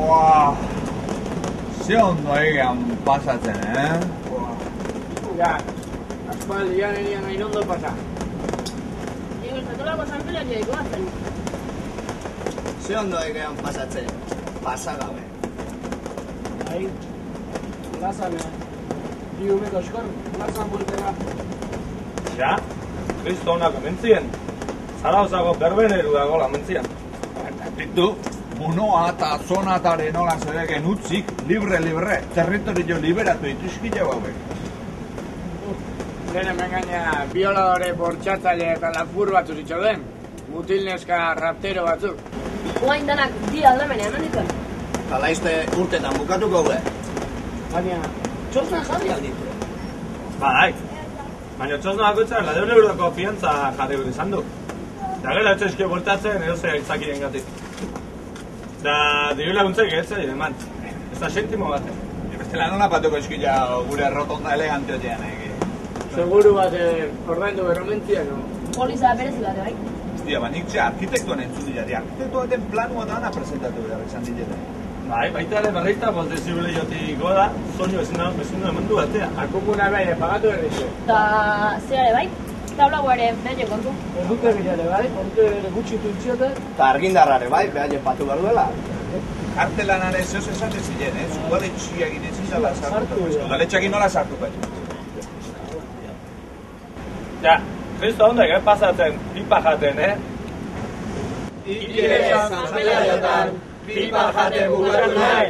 Buah, ze ondo egean pasatzen, Ja, aspaldian erian hain ondo pasa. Zatolako sanperatia ikoazen. Ze ondo egean pasatzen, pasagabe. Ahí, plazan, bi umeko eskor, plazan bultera. Ja, Kristo honak mentzien. Zarauzako berbeneru dago mentzien. Ditu, munoa eta zonataren hola zeregen utzik, libre, territorio liberatu ituzkile hauek. Lehen hemen gaina violadore, bortxatzaile eta lapur batzu zitxoden. Mutilneska raptero batzuk. Oain danak di aldamenean handiten. Talaizte urtetan bukatuko gure. Baina, txosna jarri alditu. Bai, baina txosna bakoitzak 100 euroko fiantza jarri behar izan du. Da gero etxezke bortatzen edozea itzakien gatik. Da diru laguntzek etzai eman. Ez da sentimo batek. Bestela nola patuko eskila gure rotonda elegante hotean, Seguru bat ordaindu berromentzia, no? Poliza berezi bat, bai? Hostia, nik arkitektuan entzun dira, arkitektu baten planua dana presentatu behar izan dilete. Bai, baita ere berreita 5 dezibele jotik goda, soinu ezin du emandu batea. Akumuna bai, pagatu berrizu. Eta zerare bai? Tablago ere bere kontu. Ordute bilare bai, ordute gutxi tuntxiote. Eta argindarrare bai, behaile patu behar duela. Artelanare zehoz esaten ziren, udaletxiak inetzin dala sartu. Udaletxiak nola sartu baitu. Ja, Kristo hondek pasatzen, pipa jaten, Ike sanperaiotan, pipa jate bukatu nahi.